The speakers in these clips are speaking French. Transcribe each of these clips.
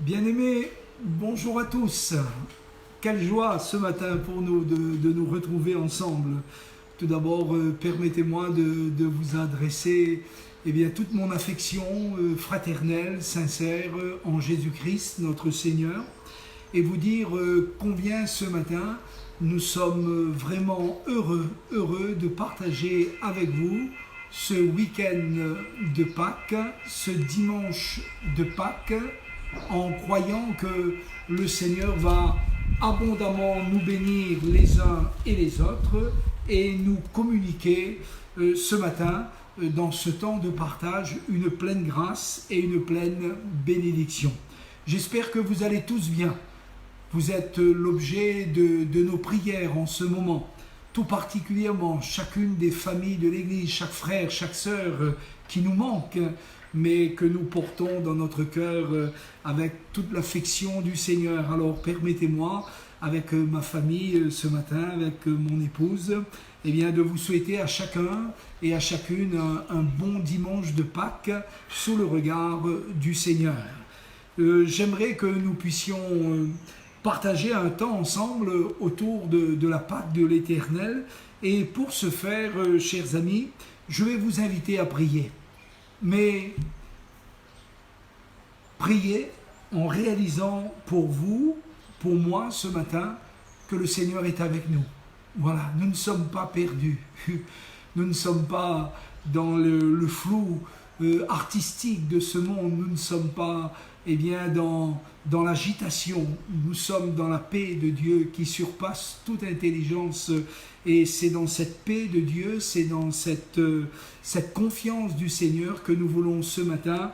Bien-aimés, bonjour à tous. Quelle joie ce matin pour nous de nous retrouver ensemble. Tout d'abord, permettez-moi de vous adresser toute mon affection fraternelle, sincère en Jésus-Christ, notre Seigneur, et vous dire combien ce matin nous sommes vraiment heureux de partager avec vous ce week-end de Pâques, ce dimanche de Pâques, en croyant que le Seigneur va abondamment nous bénir les uns et les autres et nous communiquer ce matin, dans ce temps de partage, une pleine grâce et une pleine bénédiction. J'espère que vous allez tous bien. Vous êtes l'objet de nos prières en ce moment, tout particulièrement chacune des familles de l'Église, chaque frère, chaque sœur qui nous manque, mais que nous portons dans notre cœur avec toute l'affection du Seigneur. Alors permettez-moi, avec ma famille ce matin, avec mon épouse, de vous souhaiter à chacun et à chacune un bon dimanche de Pâques sous le regard du Seigneur. J'aimerais que nous puissions partager un temps ensemble autour de la Pâque de l'Éternel. Et pour ce faire, chers amis, je vais vous inviter à prier. Mais priez en réalisant pour vous, pour moi ce matin, que le Seigneur est avec nous. Voilà, nous ne sommes pas perdus. Nous ne sommes pas dans le flou artistique de ce monde. Nous ne sommes pas dans l'agitation. Nous sommes dans la paix de Dieu qui surpasse toute intelligence. Et c'est dans cette paix de Dieu, c'est dans cette confiance du Seigneur que nous voulons ce matin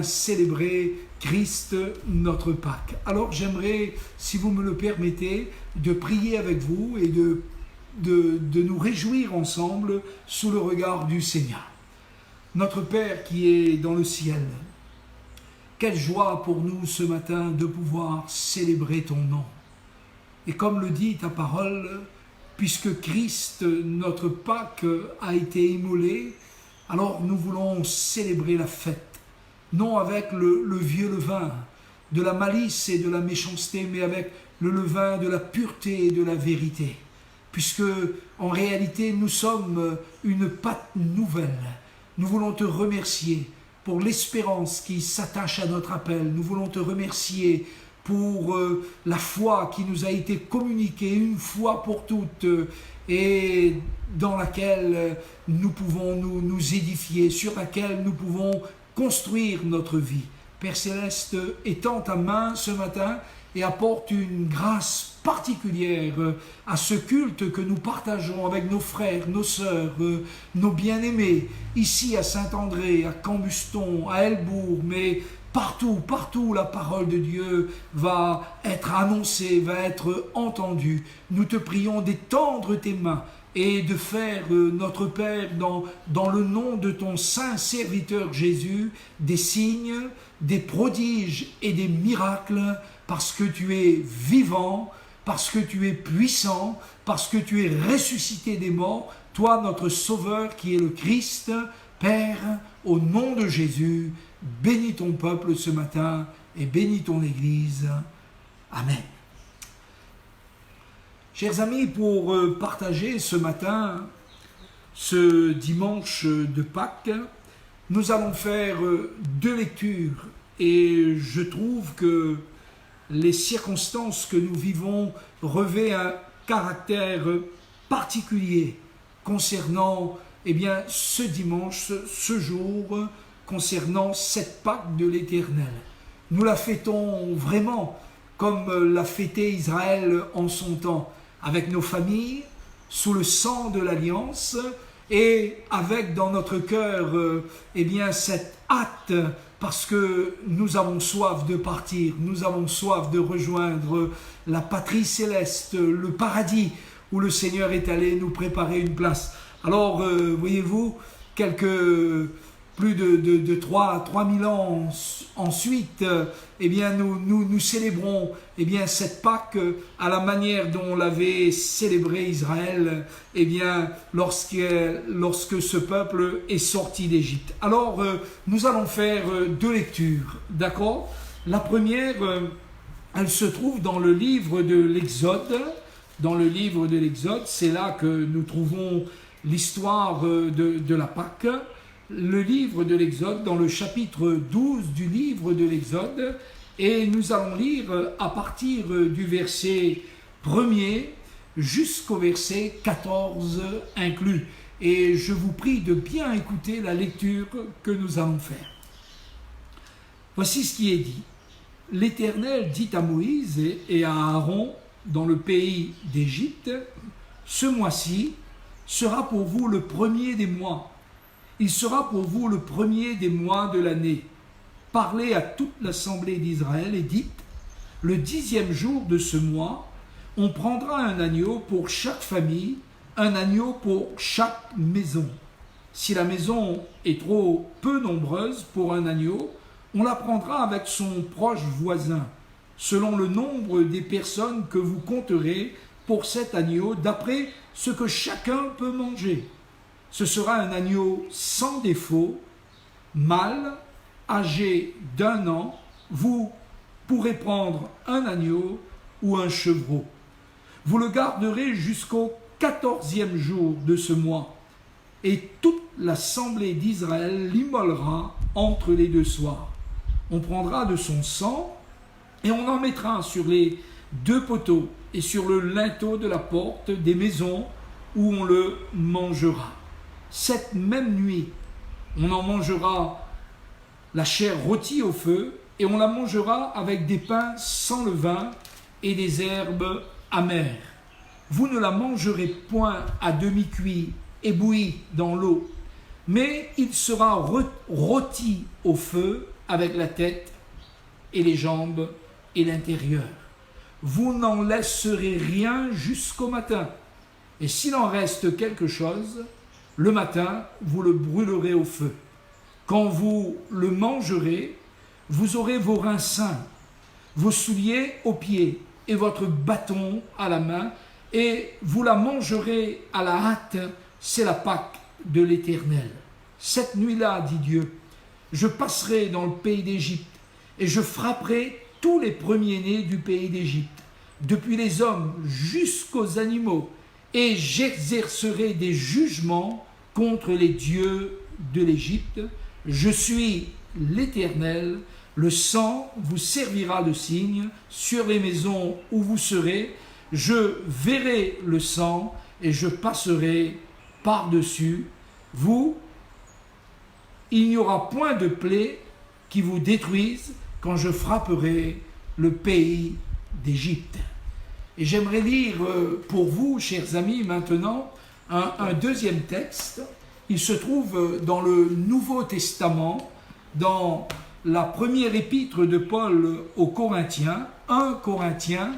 célébrer Christ, notre Pâque. Alors j'aimerais, si vous me le permettez, de prier avec vous et de nous réjouir ensemble sous le regard du Seigneur. Notre Père qui est dans le ciel, quelle joie pour nous ce matin de pouvoir célébrer ton nom. Et comme le dit ta parole, puisque Christ, notre Pâque, a été immolé, alors nous voulons célébrer la fête, non avec le vieux levain de la malice et de la méchanceté, mais avec le levain de la pureté et de la vérité, puisque en réalité nous sommes une Pâque nouvelle. Nous voulons te remercier pour l'espérance qui s'attache à notre appel. Nous voulons te remercier pour la foi qui nous a été communiquée une fois pour toutes et dans laquelle nous pouvons nous édifier, sur laquelle nous pouvons construire notre vie. Père Céleste, étends ta main ce matin et apporte une grâce particulière à ce culte que nous partageons avec nos frères, nos sœurs, nos bien-aimés, ici à Saint-André, à Cambuston, à Elbourg, mais partout où la parole de Dieu va être annoncée, va être entendue. Nous te prions d'étendre tes mains et de faire, notre Père, dans le nom de ton saint serviteur Jésus, des signes, des prodiges et des miracles, parce que tu es vivant, parce que tu es puissant, parce que tu es ressuscité des morts, toi notre Sauveur qui est le Christ. Père, au nom de Jésus, bénis ton peuple ce matin et bénis ton Église. Amen. Chers amis, pour partager ce matin, ce dimanche de Pâques, nous allons faire deux lectures et je trouve que les circonstances que nous vivons revêtent un caractère particulier concernant ce dimanche, ce jour, concernant cette Pâque de l'Éternel. Nous la fêtons vraiment comme l'a fêté Israël en son temps, avec nos familles, sous le sang de l'Alliance, et avec dans notre cœur cette hâte, parce que nous avons soif de partir, nous avons soif de rejoindre la patrie céleste, le paradis, où le Seigneur est allé nous préparer une place. Alors, voyez-vous, plus de 3000 ans ensuite, nous célébrons cette Pâque à la manière dont l'avait célébré Israël lorsque ce peuple est sorti d'Égypte. Alors, nous allons faire deux lectures, d'accord ? La première, elle se trouve dans le livre de l'Exode. Dans le livre de l'Exode, c'est là que nous trouvons l'histoire de la Pâque. Le livre de l'Exode, dans le chapitre 12 du livre de l'Exode, et nous allons lire à partir du verset 1er jusqu'au verset 14 inclus. Et je vous prie de bien écouter la lecture que nous allons faire. Voici ce qui est dit. L'Éternel dit à Moïse et à Aaron dans le pays d'Égypte, « Ce mois-ci sera pour vous le premier des mois. Il sera pour vous le premier des mois de l'année. Parlez à toute l'assemblée d'Israël et dites, le 10e jour de ce mois, on prendra un agneau pour chaque famille, un agneau pour chaque maison. Si la maison est trop peu nombreuse pour un agneau, on la prendra avec son proche voisin, selon le nombre des personnes que vous compterez pour cet agneau, d'après ce que chacun peut manger. Ce sera un agneau sans défaut, mâle, âgé d'1 an. Vous pourrez prendre un agneau ou un chevreau. Vous le garderez jusqu'au 14e jour de ce mois, et toute l'assemblée d'Israël l'immolera entre les 2 soirs. On prendra de son sang et on en mettra sur les 2 poteaux et sur le linteau de la porte des maisons où on le mangera. Cette même nuit, on en mangera la chair rôtie au feu et on la mangera avec des pains sans levain et des herbes amères. Vous ne la mangerez point à demi-cuit et bouilli dans l'eau, mais il sera rôti au feu avec la tête et les jambes et l'intérieur. Vous n'en laisserez rien jusqu'au matin, et s'il en reste quelque chose, le matin, vous le brûlerez au feu. Quand vous le mangerez, vous aurez vos reins sains, vos souliers aux pieds et votre bâton à la main, et vous la mangerez à la hâte, c'est la Pâque de l'Éternel. Cette nuit-là, dit Dieu, je passerai dans le pays d'Égypte, et je frapperai tous les premiers-nés du pays d'Égypte, depuis les hommes jusqu'aux animaux, et j'exercerai des jugements contre les dieux de l'Égypte. Je suis l'Éternel, le sang vous servira de signe sur les maisons où vous serez. Je verrai le sang et je passerai par-dessus vous. Il n'y aura point de plaie qui vous détruise quand je frapperai le pays d'Égypte. Et j'aimerais lire pour vous, chers amis, maintenant un deuxième texte. Il se trouve dans le Nouveau Testament, dans la première épître de Paul aux Corinthiens, 1 Corinthiens,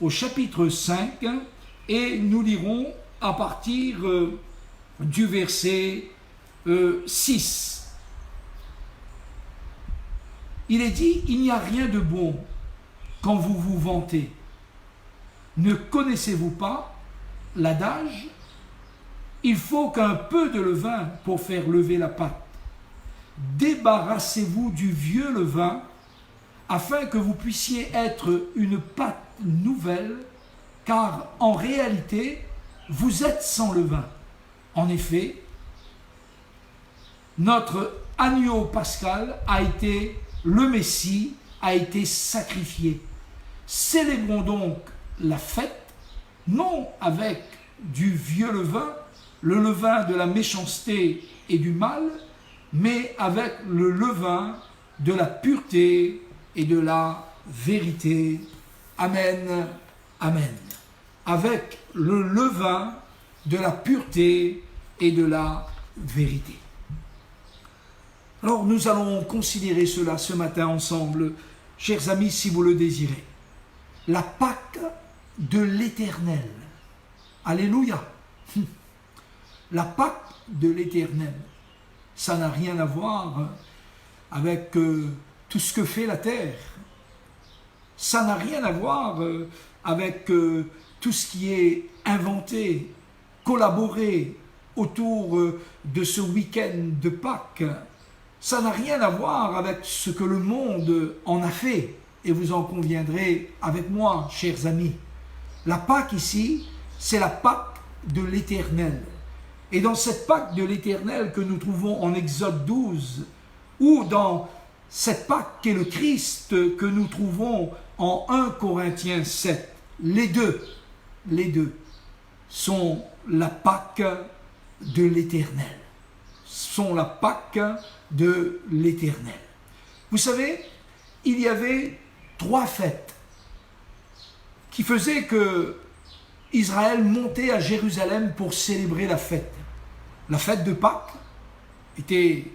au chapitre 5, et nous lirons à partir du verset 6. Il est dit, il n'y a rien de bon quand vous vous vantez. Ne connaissez-vous pas l'adage? Il faut qu'un peu de levain pour faire lever la pâte. Débarrassez-vous du vieux levain afin que vous puissiez être une pâte nouvelle, car en réalité, vous êtes sans levain. En effet, notre agneau pascal a été, le Messie a été sacrifié. Célébrons donc la fête, non avec du vieux levain, le levain de la méchanceté et du mal, mais avec le levain de la pureté et de la vérité. Amen, amen. Avec le levain de la pureté et de la vérité. Alors nous allons considérer cela ce matin ensemble, chers amis, si vous le désirez. La Pâque de l'Éternel. Alléluia. La Pâque de l'Éternel. Ça n'a rien à voir avec tout ce que fait la terre. Ça n'a rien à voir avec tout ce qui est inventé, collaboré autour de ce week-end de Pâques. Ça n'a rien à voir avec ce que le monde en a fait. Et vous en conviendrez avec moi, chers amis. La Pâque ici, c'est la Pâque de l'Éternel. Et dans cette Pâque de l'Éternel que nous trouvons en Exode 12, ou dans cette Pâque qu'est le Christ que nous trouvons en 1 Corinthiens 7, les deux sont la Pâque de l'Éternel. Sont la Pâque de l'Éternel. Vous savez, il y avait 3 fêtes qui faisaient que Israël montait à Jérusalem pour célébrer la fête. La fête de Pâques était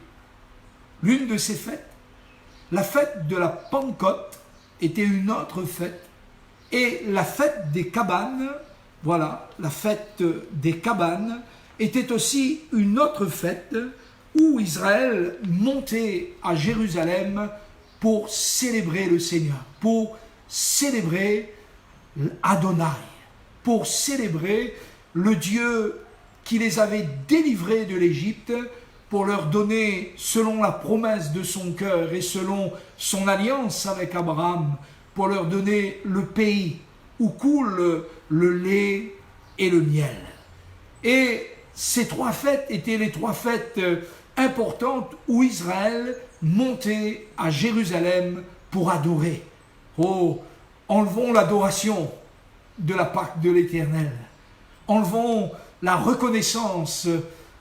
l'une de ces fêtes. La fête de la Pentecôte était une autre fête. Et la fête des cabanes, voilà, la fête des cabanes était aussi une autre fête où Israël montait à Jérusalem pour célébrer le Seigneur, pour célébrer Adonai, pour célébrer le Dieu qui les avait délivrés de l'Égypte, pour leur donner, selon la promesse de son cœur et selon son alliance avec Abraham, pour leur donner le pays où coule le lait et le miel. Et ces 3 fêtes étaient les 3 fêtes importantes où Israël montait à Jérusalem pour adorer. Oh, enlevons l'adoration de la Pâque de l'Éternel. Enlevons la reconnaissance,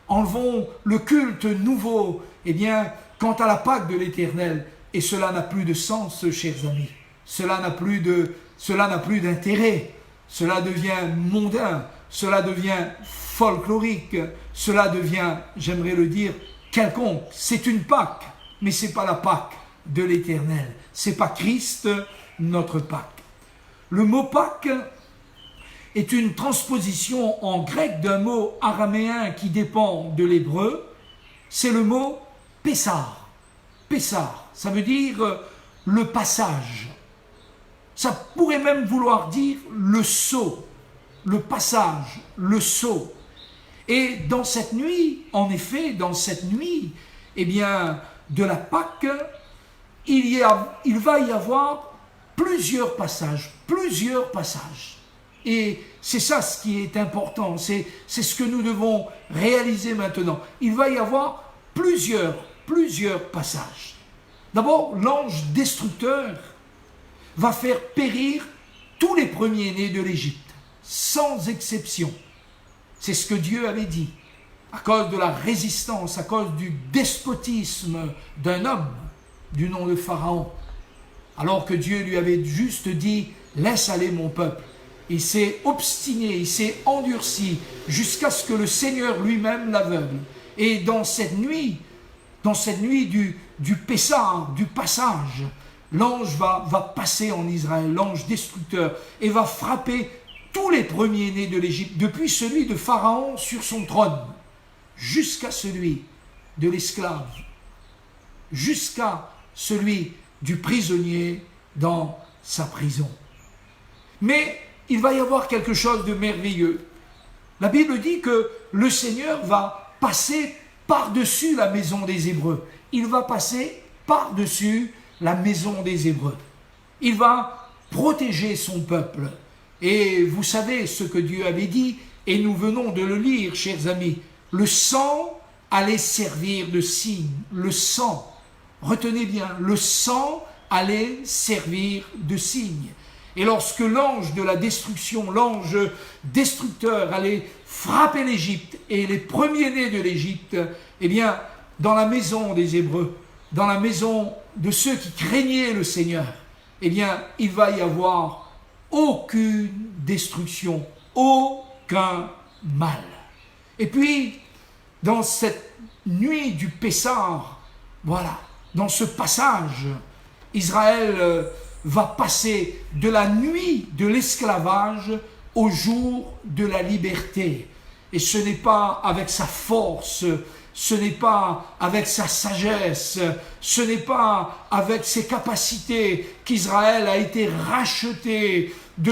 enlevons le culte nouveau. Eh bien, quant à la Pâque de l'Éternel, et cela n'a plus de sens, chers amis. Cela n'a plus d'intérêt. Cela devient mondain. Cela devient folklorique. Cela devient, j'aimerais le dire, quelconque. C'est une Pâque, mais ce n'est pas la Pâque de l'Éternel. Ce n'est pas Christ, notre Pâque. Le mot Pâque est une transposition en grec d'un mot araméen qui dépend de l'hébreu. C'est le mot Pessar. Pessar, ça veut dire le passage. Ça pourrait même vouloir dire le saut, le passage, le saut. Et dans cette nuit, en effet, dans cette nuit, eh bien, de la Pâque, il va y avoir plusieurs passages. Et c'est ça ce qui est important, c'est ce que nous devons réaliser maintenant. Il va y avoir plusieurs passages. D'abord, l'ange destructeur va faire périr tous les premiers-nés de l'Égypte, sans exception. C'est ce que Dieu avait dit. À cause de la résistance, à cause du despotisme d'un homme du nom de Pharaon. Alors que Dieu lui avait juste dit « Laisse aller mon peuple ». Il s'est obstiné, il s'est endurci jusqu'à ce que le Seigneur lui-même l'aveugle. Et dans cette nuit du Pessar, du passage, l'ange va passer en Israël, l'ange destructeur, et va frapper tous les premiers-nés de l'Égypte, depuis celui de Pharaon sur son trône, jusqu'à celui de l'esclave, jusqu'à celui du prisonnier dans sa prison. Mais il va y avoir quelque chose de merveilleux. La Bible dit que le Seigneur va passer par-dessus la maison des Hébreux. Il va passer par-dessus la maison des Hébreux. Il va protéger son peuple. Et vous savez ce que Dieu avait dit, et nous venons de le lire, chers amis. Le sang allait servir de signe. Le sang, retenez bien, le sang allait servir de signe. Et lorsque l'ange de la destruction, l'ange destructeur allait frapper l'Égypte et les premiers-nés de l'Égypte, eh bien, dans la maison des Hébreux, dans la maison de ceux qui craignaient le Seigneur, eh bien, il va y avoir aucune destruction, aucun mal. Et puis, dans cette nuit du Pessar, voilà, dans ce passage, Israël va passer de la nuit de l'esclavage au jour de la liberté. Et ce n'est pas avec sa force, ce n'est pas avec sa sagesse, ce n'est pas avec ses capacités qu'Israël a été racheté de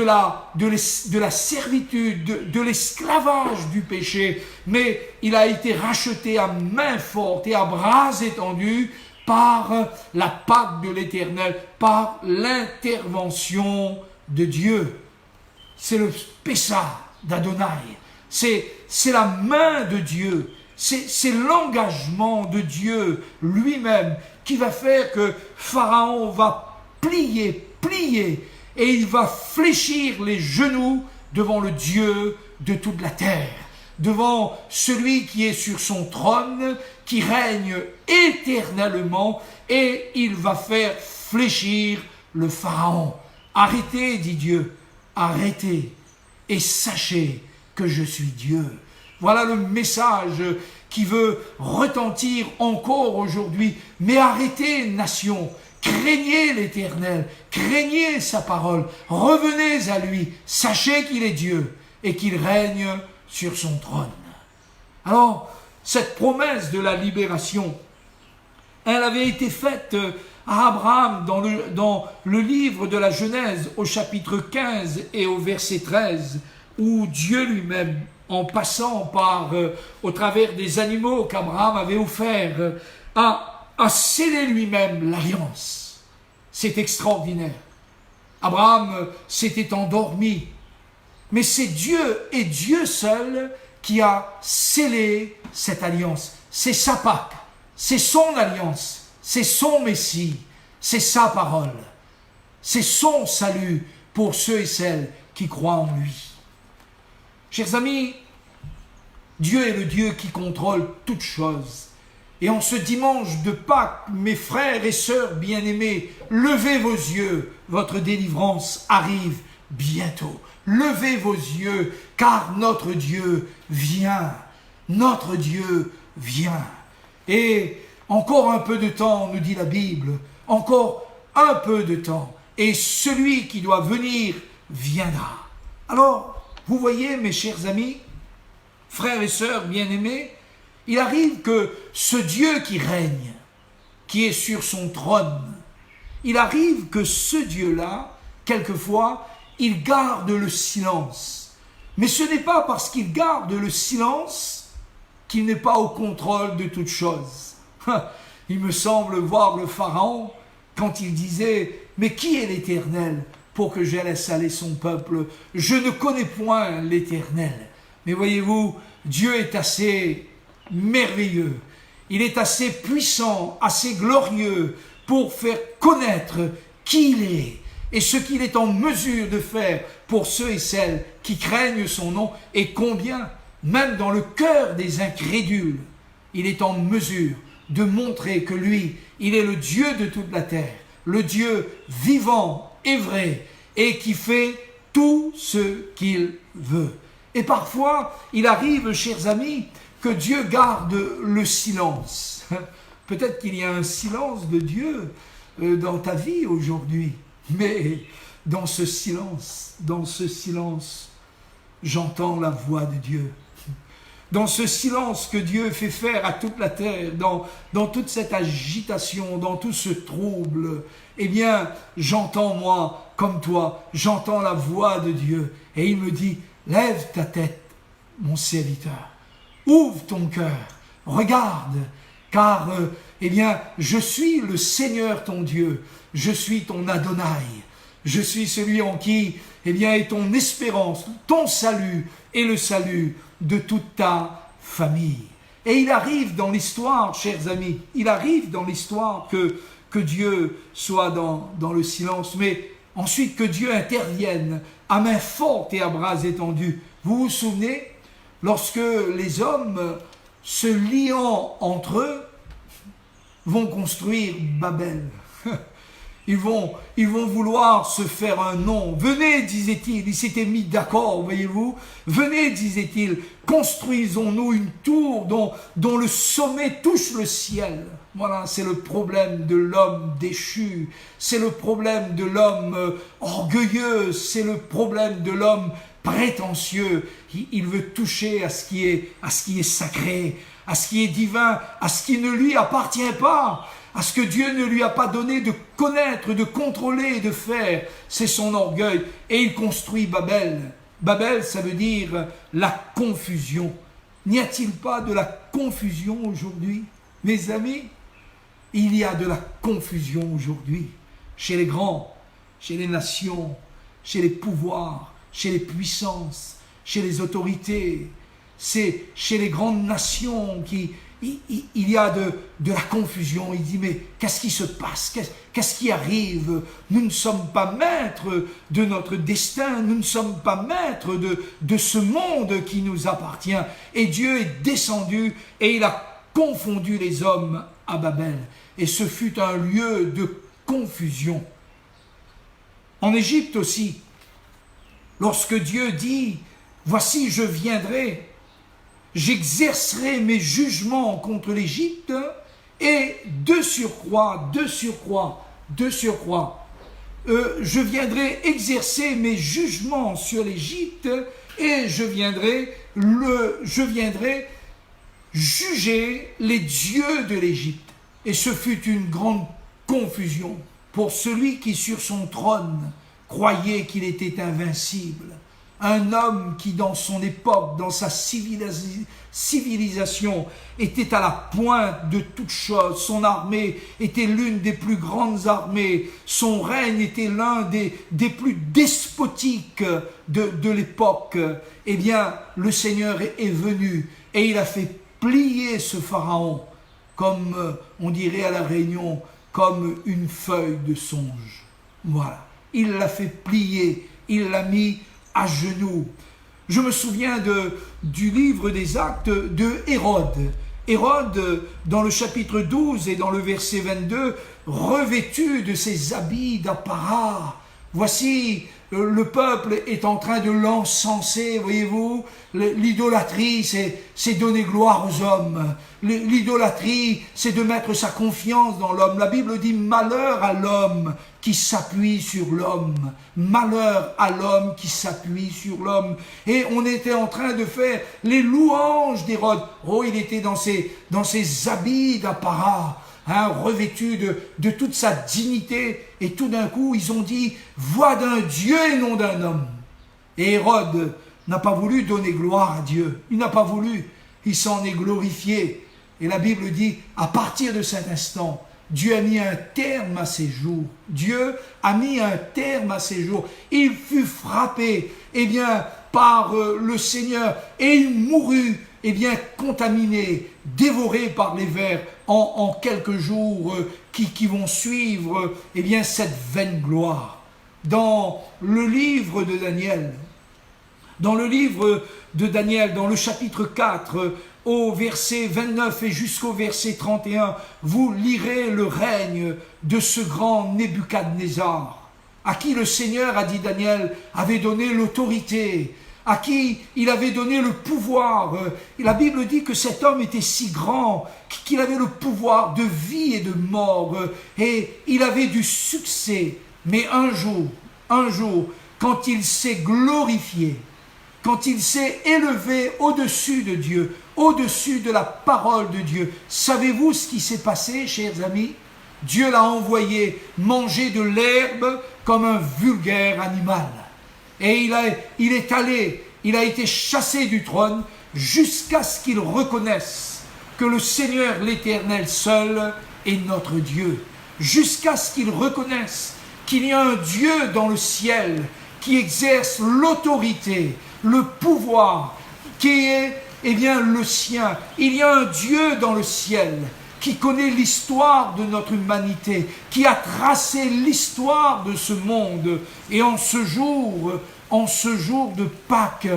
la servitude, de l'esclavage du péché, mais il a été racheté à main forte et à bras étendus par la Pâque de l'Éternel, par l'intervention de Dieu. C'est le Pessah d'Adonai, c'est la main de Dieu, c'est l'engagement de Dieu lui-même qui va faire que Pharaon va plier, et il va fléchir les genoux devant le Dieu de toute la terre, devant celui qui est sur son trône, qui règne éternellement, et il va faire fléchir le Pharaon. Arrêtez, dit Dieu, arrêtez, et sachez que je suis Dieu. Voilà le message qui veut retentir encore aujourd'hui. Mais arrêtez, nation, craignez l'Éternel, craignez sa parole, revenez à lui, sachez qu'il est Dieu et qu'il règne sur son trône. Alors, cette promesse de la libération, elle avait été faite à Abraham dans le livre de la Genèse au chapitre 15 et au verset 13, où Dieu lui-même, en passant au travers des animaux qu'Abraham avait offerts, a scellé lui-même l'alliance. C'est extraordinaire. Abraham s'était endormi, mais c'est Dieu et Dieu seul qui a scellé cette alliance. C'est sa Pâque, c'est son alliance, c'est son Messie, c'est sa parole, c'est son salut pour ceux et celles qui croient en lui. Chers amis, Dieu est le Dieu qui contrôle toutes choses. Et en ce dimanche de Pâques, mes frères et sœurs bien-aimés, levez vos yeux, votre délivrance arrive bientôt. Levez vos yeux, car notre Dieu vient. Notre Dieu vient. Et encore un peu de temps, nous dit la Bible, encore un peu de temps, et celui qui doit venir viendra. Alors, vous voyez, mes chers amis, frères et sœurs bien-aimés, il arrive que ce Dieu qui règne, qui est sur son trône, il arrive que ce Dieu-là, quelquefois, il garde le silence. Mais ce n'est pas parce qu'il garde le silence qu'il n'est pas au contrôle de toutes choses. Il me semble voir le Pharaon quand il disait « Mais qui est l'Éternel pour que je laisse aller son peuple? Je ne connais point l'Éternel. » Mais voyez-vous, Dieu est assez merveilleux, il est assez puissant, assez glorieux pour faire connaître qui il est et ce qu'il est en mesure de faire pour ceux et celles qui craignent son nom, et combien, même dans le cœur des incrédules, il est en mesure de montrer que lui, il est le Dieu de toute la terre, le Dieu vivant et vrai, et qui fait tout ce qu'il veut. Et parfois, il arrive, chers amis, que Dieu garde le silence. Peut-être qu'il y a un silence de Dieu dans ta vie aujourd'hui, mais dans ce silence, j'entends la voix de Dieu. Dans ce silence que Dieu fait faire à toute la terre, dans toute cette agitation, dans tout ce trouble, eh bien, j'entends moi, comme toi, j'entends la voix de Dieu, et il me dit, lève ta tête, mon serviteur, ouvre ton cœur, regarde, car, eh bien, je suis le Seigneur ton Dieu, je suis ton Adonai, je suis celui en qui, eh bien, est ton espérance, ton salut et le salut de toute ta famille. Et il arrive dans l'histoire, chers amis, il arrive dans l'histoire que Dieu soit dans le silence, mais ensuite que Dieu intervienne à main forte et à bras étendus. Vous vous souvenez, lorsque les hommes, se liant entre eux, vont construire Babel. Ils vont vouloir se faire un nom. Venez, disait-il, ils s'étaient mis d'accord, voyez-vous. Venez, disait-il, construisons-nous une tour dont le sommet touche le ciel. Voilà, c'est le problème de l'homme déchu. C'est le problème de l'homme orgueilleux. C'est le problème de l'homme prétentieux. Il veut toucher à ce qui est sacré, à ce qui est divin, à ce qui ne lui appartient pas. à ce que Dieu ne lui a pas donné de connaître, de contrôler, de faire. C'est son orgueil. Et il construit Babel. Babel, ça veut dire la confusion. N'y a-t-il pas de la confusion aujourd'hui, mes amis? Il y a de la confusion aujourd'hui, chez les grands, chez les nations, chez les pouvoirs, chez les puissances, chez les autorités. C'est chez les grandes nations qu'il y a de la confusion. Il dit, mais qu'est-ce qui se passe? Qu'est-ce qui arrive? Nous ne sommes pas maîtres de notre destin, nous ne sommes pas maîtres de ce monde qui nous appartient. Et Dieu est descendu et il a confondu les hommes à Babel. Et ce fut un lieu de confusion. En Égypte aussi, lorsque Dieu dit, voici je viendrai, j'exercerai mes jugements contre l'Égypte et de surcroît, je viendrai exercer mes jugements sur l'Égypte et je viendrai juger les dieux de l'Égypte. Et ce fut une grande confusion pour celui qui sur son trône croyait qu'il était invincible. Un homme qui dans son époque, dans sa civilisation, était à la pointe de toutes choses. Son armée était l'une des plus grandes armées. Son règne était l'un des plus despotiques de l'époque. Eh bien, le Seigneur est venu et il a fait plier ce pharaon, comme on dirait à la Réunion, comme une feuille de songe. Voilà. Il l'a fait plier, il l'a mis à genoux. Je me souviens du livre des Actes de Hérode. Hérode, dans le chapitre 12 et dans le verset 22, revêtu de ses habits d'apparat. Voici, le peuple est en train de l'encenser, voyez-vous. L'idolâtrie, c'est donner gloire aux hommes. L'idolâtrie, c'est de mettre sa confiance dans l'homme. La Bible dit malheur à l'homme qui s'appuie sur l'homme. Malheur à l'homme qui s'appuie sur l'homme. Et on était en train de faire les louanges d'Hérode. Oh, il était dans ses habits d'apparat, revêtu de toute sa dignité. Et tout d'un coup, ils ont dit « voix d'un Dieu et non d'un homme ». Et Hérode n'a pas voulu donner gloire à Dieu. Il n'a pas voulu. Il s'en est glorifié. Et la Bible dit, à partir de cet instant, Dieu a mis un terme à ses jours. Dieu a mis un terme à ses jours. Il fut frappé, par le Seigneur et il mourut, contaminé, dévoré par les vers en quelques jours qui vont suivre, cette vaine gloire. Dans le livre de Daniel, dans le chapitre 4, au verset 29 et jusqu'au verset 31, vous lirez le règne de ce grand Nebuchadnezzar, à qui le Seigneur, a dit Daniel, avait donné l'autorité, à qui il avait donné le pouvoir. La Bible dit que cet homme était si grand qu'il avait le pouvoir de vie et de mort, et il avait du succès. Mais un jour, quand il s'est glorifié, quand il s'est élevé au-dessus de Dieu, au-dessus de la parole de Dieu, savez-vous ce qui s'est passé, chers amis? Dieu l'a envoyé manger de l'herbe comme un vulgaire animal. Et il a été chassé du trône jusqu'à ce qu'il reconnaisse que le Seigneur l'Éternel seul est notre Dieu. Jusqu'à ce qu'il reconnaisse qu'il y a un Dieu dans le ciel qui exerce l'autorité, le pouvoir qui est le sien. Il y a un Dieu dans le ciel qui connaît l'histoire de notre humanité, qui a tracé l'histoire de ce monde. Et en ce jour de Pâques,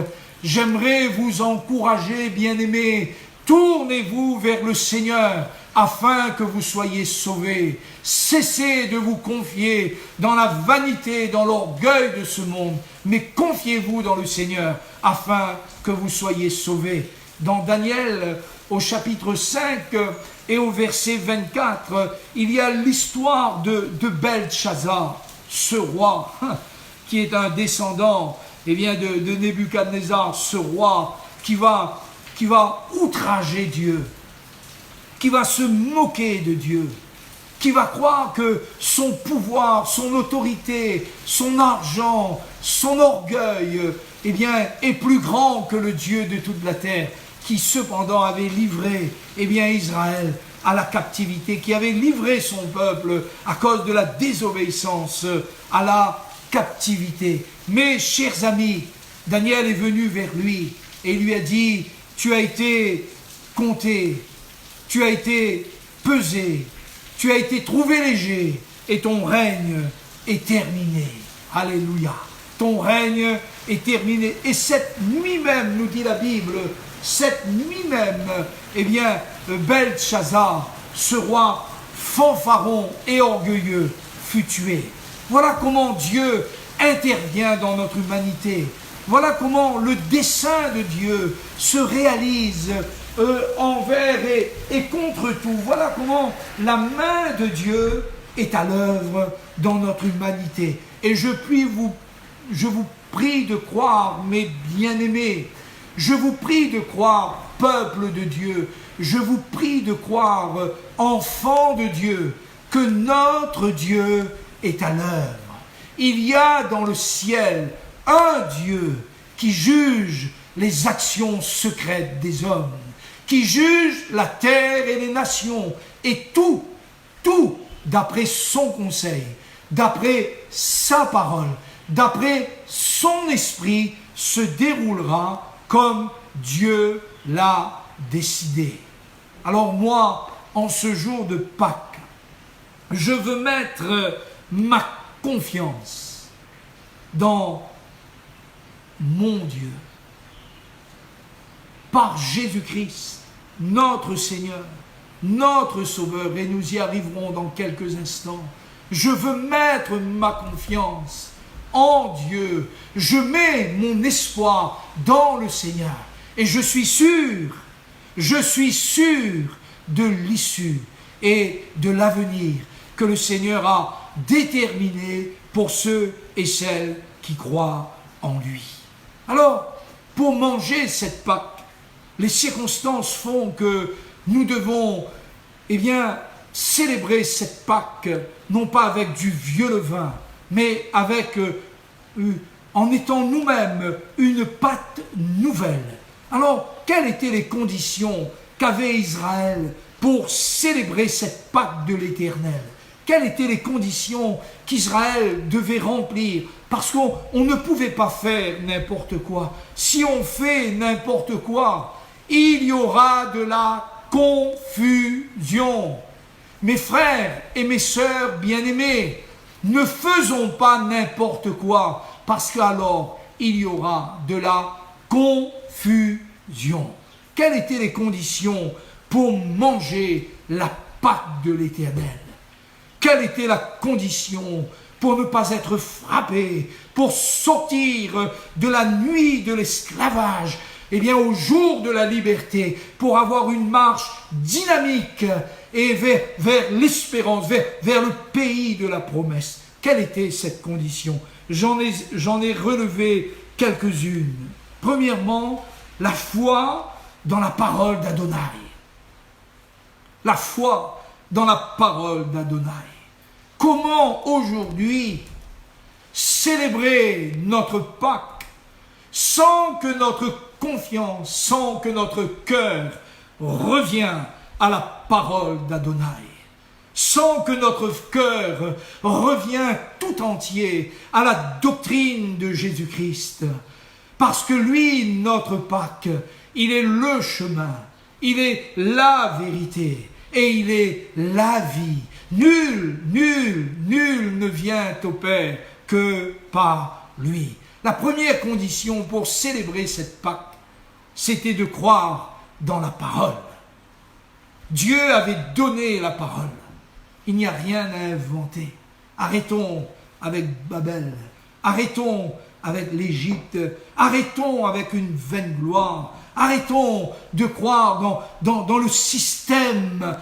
j'aimerais vous encourager, bien-aimés, tournez-vous vers le Seigneur afin que vous soyez sauvés. Cessez de vous confier dans la vanité, dans l'orgueil de ce monde, mais confiez-vous dans le Seigneur afin que vous soyez sauvés. Dans Daniel, au chapitre 5 et au verset 24, il y a l'histoire de Beltchazzar, ce roi qui est un descendant de Nebuchadnezzar, ce roi qui va outrager Dieu, qui va se moquer de Dieu. qui va croire que son pouvoir, son autorité, son argent, son orgueil, eh bien, est plus grand que le Dieu de toute la terre, qui cependant avait livré, eh bien, Israël à la captivité, qui avait livré son peuple à cause de la désobéissance à la captivité. Mais, chers amis, Daniel est venu vers lui et lui a dit, tu as été compté, tu as été pesé, tu as été trouvé léger et ton règne est terminé. Alléluia. Ton règne est terminé. Et cette nuit même, nous dit la Bible, cette nuit même, eh bien, Beltchazzar, ce roi fanfaron et orgueilleux, fut tué. Voilà comment Dieu intervient dans notre humanité. Voilà comment le dessein de Dieu se réalise envers et contre tout. Voilà comment la main de Dieu est à l'œuvre dans notre humanité. Et je vous prie de croire, mes bien-aimés, je vous prie de croire, peuple de Dieu, je vous prie de croire, enfants de Dieu, que notre Dieu est à l'œuvre. Il y a dans le ciel un Dieu qui juge les actions secrètes des hommes, qui juge la terre et les nations, et tout d'après son conseil, d'après sa parole, d'après son esprit, se déroulera comme Dieu l'a décidé. Alors moi, en ce jour de Pâques, je veux mettre ma confiance dans mon Dieu, par Jésus-Christ, notre Seigneur, notre Sauveur, et nous y arriverons dans quelques instants. Je veux mettre ma confiance en Dieu. Je mets mon espoir dans le Seigneur. Et je suis sûr de l'issue et de l'avenir que le Seigneur a déterminé pour ceux et celles qui croient en lui. Alors, pour manger cette Pâque, les circonstances font que nous devons, eh bien, célébrer cette Pâque, non pas avec du vieux levain, mais avec, en étant nous-mêmes une pâte nouvelle. Alors, quelles étaient les conditions qu'avait Israël pour célébrer cette Pâque de l'Éternel? Quelles étaient les conditions qu'Israël devait remplir? Parce qu'on ne pouvait pas faire n'importe quoi. Si on fait n'importe quoi, il y aura de la confusion. Mes frères et mes sœurs bien-aimés, ne faisons pas n'importe quoi, parce qu'alors il y aura de la confusion. Quelles étaient les conditions pour manger la Pâque de l'Éternel? Quelle était la condition pour ne pas être frappé, pour sortir de la nuit de l'esclavage, eh bien au jour de la liberté, pour avoir une marche dynamique et vers l'espérance, vers le pays de la promesse? Quelle était cette condition? J'en ai relevé quelques-unes. Premièrement, la foi dans la parole d'Adonai. La foi dans la parole d'Adonai. Comment aujourd'hui célébrer notre Pâque sans que notre confiance, sans que notre cœur revienne à la parole d'Adonai, sans que notre cœur revienne tout entier à la doctrine de Jésus-Christ? Parce que lui, notre Pâque, il est le chemin, il est la vérité et il est la vie. Nul ne vient au Père que par lui. La première condition pour célébrer cette Pâque, c'était de croire dans la parole. Dieu avait donné la parole. Il n'y a rien à inventer. Arrêtons avec Babel. Arrêtons avec l'Égypte. Arrêtons avec une vaine gloire. Arrêtons de croire dans le système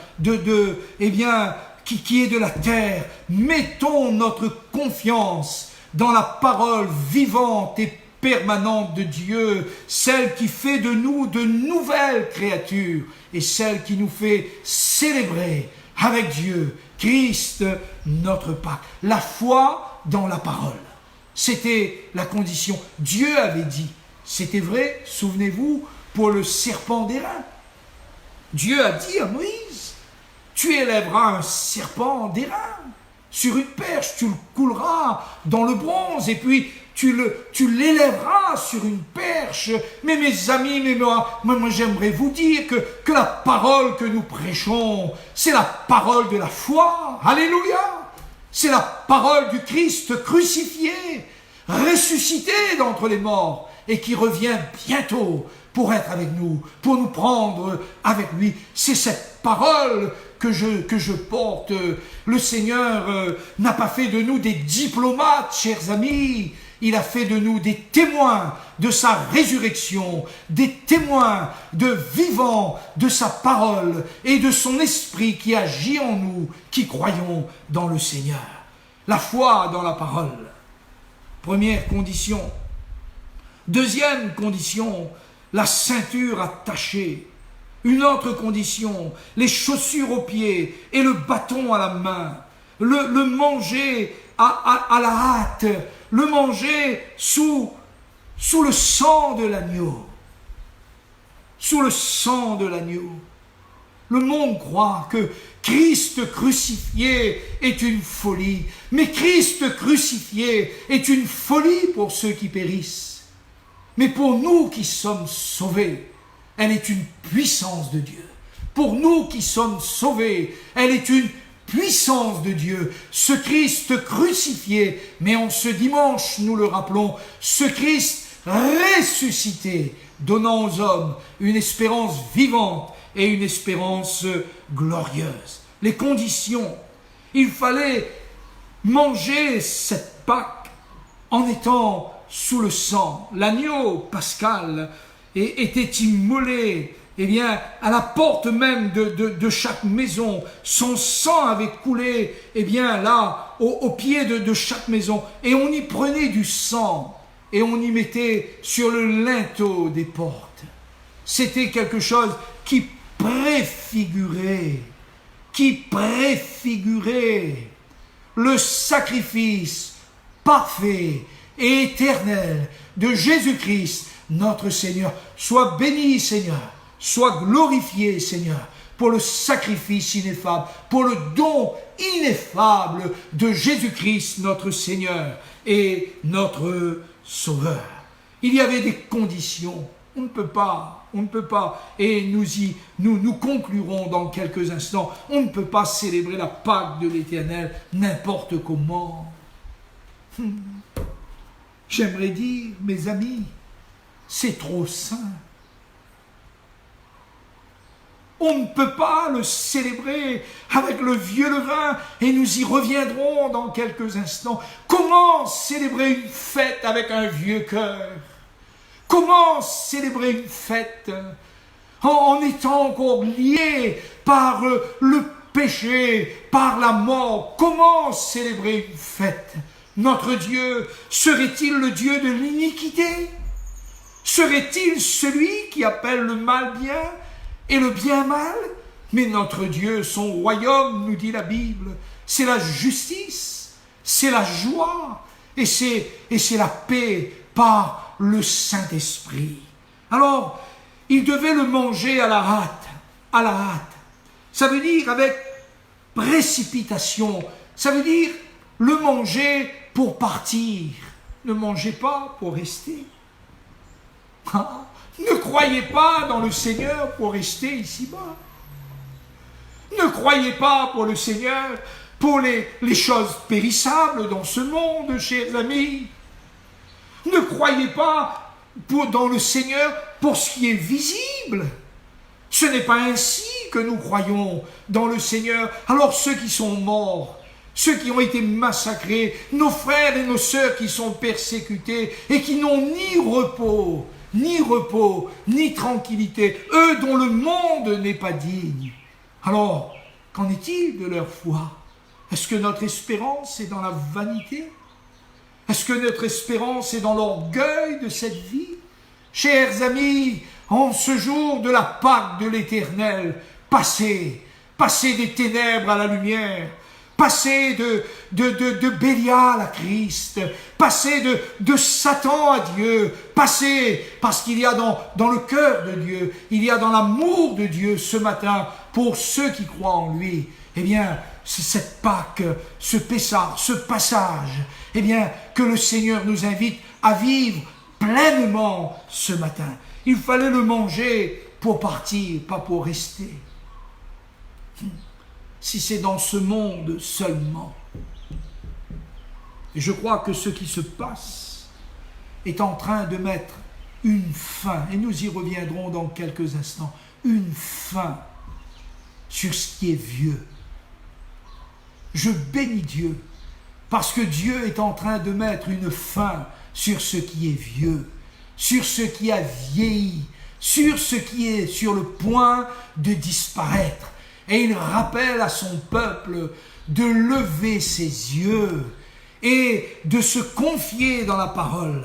qui est de la terre. Mettons notre confiance dans la parole vivante et permanente de Dieu, celle qui fait de nous de nouvelles créatures et celle qui nous fait célébrer avec Dieu Christ notre Pâque. La foi dans la parole. C'était la condition. Dieu avait dit, c'était vrai, souvenez-vous, pour le serpent d'airain. Dieu a dit à Moïse, tu élèveras un serpent d'airain sur une perche, tu le couleras dans le bronze et puis tu l'élèveras sur une perche. Mais mes amis, moi j'aimerais vous dire que la parole que nous prêchons, c'est la parole de la foi. Alléluia! C'est la parole du Christ crucifié, ressuscité d'entre les morts et qui revient bientôt pour être avec nous, pour nous prendre avec lui. C'est cette parole que je porte. Le Seigneur n'a pas fait de nous des diplomates, chers amis. Il a fait de nous des témoins de sa résurrection, des témoins vivants de sa parole et de son esprit qui agit en nous, qui croyons dans le Seigneur. La foi dans la parole. Première condition. Deuxième condition, la ceinture attachée. Une autre condition, les chaussures aux pieds et le bâton à la main. Le manger à la hâte, le manger sous le sang de l'agneau. Sous le sang de l'agneau. Le monde croit que Christ crucifié est une folie. Mais Christ crucifié est une folie pour ceux qui périssent. Mais pour nous qui sommes sauvés, elle est une puissance de Dieu. Pour nous qui sommes sauvés, elle est une puissance de Dieu. Ce Christ crucifié, mais en ce dimanche, nous le rappelons, ce Christ ressuscité, donnant aux hommes une espérance vivante et une espérance glorieuse. Les conditions, il fallait manger cette Pâque en étant sous le sang. L'agneau pascal était immolé, eh bien, à la porte même de chaque maison. Son sang avait coulé, eh bien, là, au pied de chaque maison. Et on y prenait du sang et on y mettait sur le linteau des portes. C'était quelque chose qui préfigurait le sacrifice parfait et éternel de Jésus-Christ, notre Seigneur. Sois béni, Seigneur. Sois glorifié, Seigneur, pour le sacrifice ineffable, pour le don ineffable de Jésus-Christ, notre Seigneur et notre Sauveur. Il y avait des conditions. On ne peut pas, et nous conclurons dans quelques instants, on ne peut pas célébrer la Pâque de l'Éternel n'importe comment. J'aimerais dire, mes amis, c'est trop saint. On ne peut pas le célébrer avec le vieux levain et nous y reviendrons dans quelques instants. Comment célébrer une fête avec un vieux cœur? Comment célébrer une fête en étant encore lié par le péché, par la mort? Comment célébrer une fête? Notre Dieu serait-il le Dieu de l'iniquité? Serait-il celui qui appelle le mal bien et le bien mal? Mais notre Dieu, son royaume, nous dit la Bible, c'est la justice, c'est la joie et c'est la paix par le Saint-Esprit. Alors, il devait le manger à la hâte. Ça veut dire avec précipitation. Ça veut dire le manger pour partir. Ne mangez pas pour rester. Ne croyez pas dans le Seigneur pour rester ici-bas. Ne croyez pas pour le Seigneur pour les choses périssables dans ce monde, chers amis. Ne croyez pas dans le Seigneur pour ce qui est visible. Ce n'est pas ainsi que nous croyons dans le Seigneur. Alors ceux qui sont morts, ceux qui ont été massacrés, nos frères et nos sœurs qui sont persécutés et qui n'ont ni repos, ni tranquillité, eux dont le monde n'est pas digne. Alors, qu'en est-il de leur foi? Est-ce que notre espérance est dans la vanité? Est-ce que notre espérance est dans l'orgueil de cette vie? Chers amis, en ce jour de la Pâque de l'Éternel, passez des ténèbres à la lumière, passer de Bélial à Christ, passer de Satan à Dieu, passer, parce qu'il y a dans le cœur de Dieu, il y a dans l'amour de Dieu ce matin, pour ceux qui croient en lui, eh bien, c'est cette Pâque, ce Pessah, ce passage, eh bien, que le Seigneur nous invite à vivre pleinement ce matin. Il fallait le manger pour partir, pas pour rester. Si c'est dans ce monde seulement. Et je crois que ce qui se passe est en train de mettre une fin, et nous y reviendrons dans quelques instants, une fin sur ce qui est vieux. Je bénis Dieu, parce que Dieu est en train de mettre une fin sur ce qui est vieux, sur ce qui a vieilli, sur ce qui est sur le point de disparaître. Et il rappelle à son peuple de lever ses yeux et de se confier dans la parole,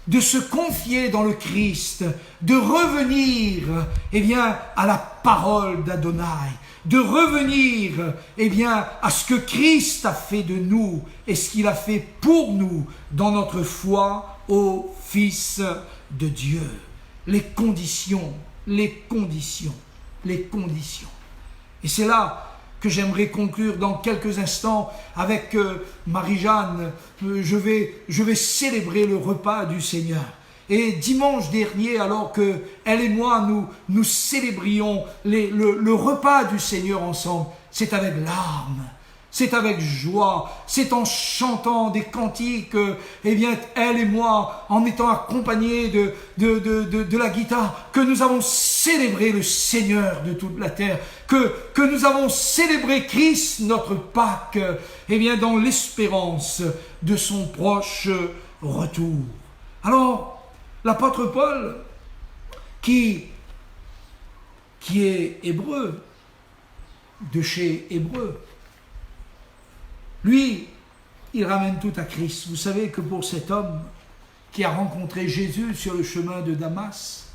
de se confier dans le Christ, de revenir, eh bien, à la parole d'Adonai, de revenir, eh bien, à ce que Christ a fait de nous et ce qu'il a fait pour nous dans notre foi au Fils de Dieu. Les conditions. Et c'est là que j'aimerais conclure dans quelques instants avec Marie-Jeanne. Je vais célébrer le repas du Seigneur. Et dimanche dernier, alors que elle et moi, nous célébrions le repas du Seigneur ensemble, c'est avec larmes, c'est avec joie, c'est en chantant des cantiques, eh bien, elle et moi, en étant accompagnés de la guitare, que nous avons célébré le Seigneur de toute la terre, que nous avons célébré Christ, notre Pâque, eh bien, dans l'espérance de son proche retour. Alors, l'apôtre Paul, qui est hébreu, de chez Hébreu, lui, il ramène tout à Christ. Vous savez que pour cet homme qui a rencontré Jésus sur le chemin de Damas,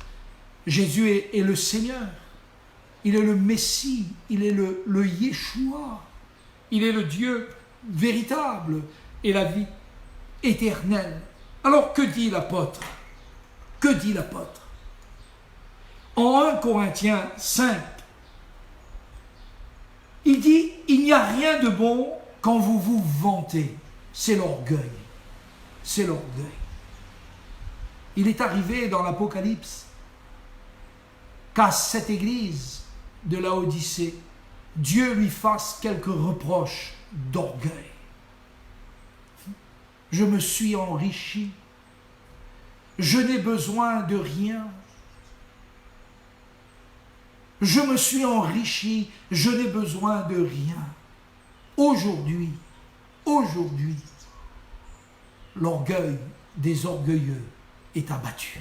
Jésus est le Seigneur, il est le Messie, il est le Yeshua, il est le Dieu véritable et la vie éternelle. Alors que dit l'apôtre ? Que dit l'apôtre ? En 1 Corinthiens 5, il dit « Il n'y a rien de bon quand vous vous vantez. » C'est l'orgueil. C'est l'orgueil. Il est arrivé dans l'Apocalypse qu'à cette église de Laodicée, Dieu lui fasse quelques reproches d'orgueil. Je me suis enrichi. Je n'ai besoin de rien. Je me suis enrichi. Je n'ai besoin de rien. Aujourd'hui, l'orgueil des orgueilleux est abattu.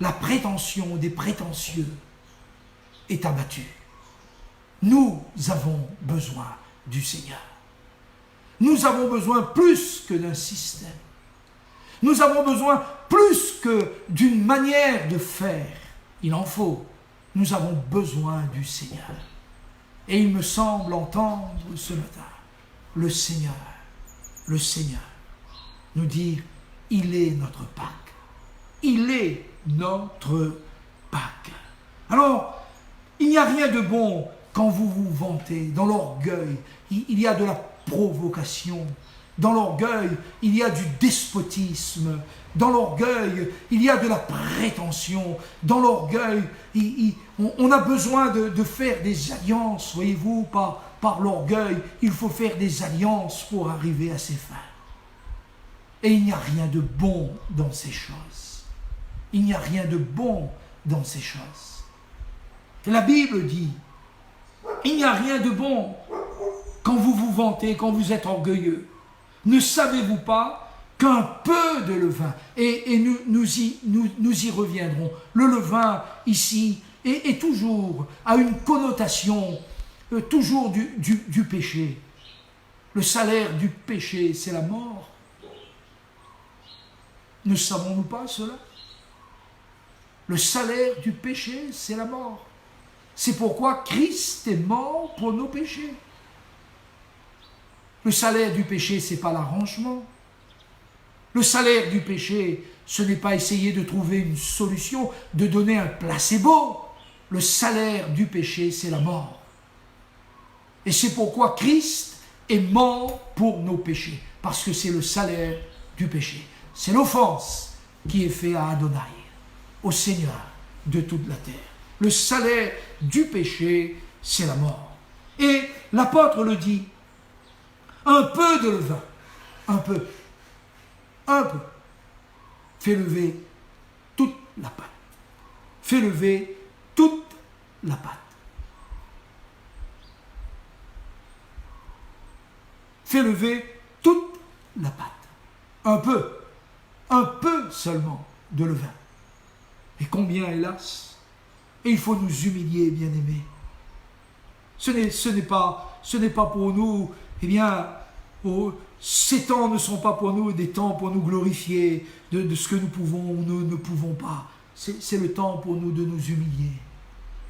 La prétention des prétentieux est abattue. Nous avons besoin du Seigneur. Nous avons besoin plus que d'un système. Nous avons besoin plus que d'une manière de faire. Il en faut. Nous avons besoin du Seigneur. Et il me semble entendre ce matin le Seigneur nous dire, il est notre Pâque. Il est notre Pâque. Alors, il n'y a rien de bon quand vous vous vantez. Dans l'orgueil, il y a de la provocation. Dans l'orgueil, il y a du despotisme. Dans l'orgueil, il y a de la prétention. Dans l'orgueil, on a besoin de faire des alliances, voyez-vous, par l'orgueil. Il faut faire des alliances pour arriver à ses fins. Et il n'y a rien de bon dans ces choses. Il n'y a rien de bon dans ces choses. Et la Bible dit, il n'y a rien de bon quand vous vous vantez, quand vous êtes orgueilleux. Ne savez-vous pas qu'un peu de levain, et nous y reviendrons, le levain ici est toujours, a une connotation toujours du péché. Le salaire du péché, c'est la mort. Ne savons-nous pas cela ? Le salaire du péché, c'est la mort. C'est pourquoi Christ est mort pour nos péchés. Le salaire du péché, ce n'est pas l'arrangement. Le salaire du péché, ce n'est pas essayer de trouver une solution, de donner un placebo. Le salaire du péché, c'est la mort. Et c'est pourquoi Christ est mort pour nos péchés. Parce que c'est le salaire du péché. C'est l'offense qui est faite à Adonai, au Seigneur de toute la terre. Le salaire du péché, c'est la mort. Et l'apôtre le dit, un peu de levain, un peu, fait lever toute la pâte. Fait lever toute la pâte. Fait lever toute la pâte. Un peu seulement de levain. Et combien, hélas, et il faut nous humilier, bien-aimés. Ce n'est pas pour nous, eh bien, ces temps ne sont pas pour nous des temps pour nous glorifier de ce que nous pouvons ou nous ne pouvons pas. C'est le temps pour nous de nous humilier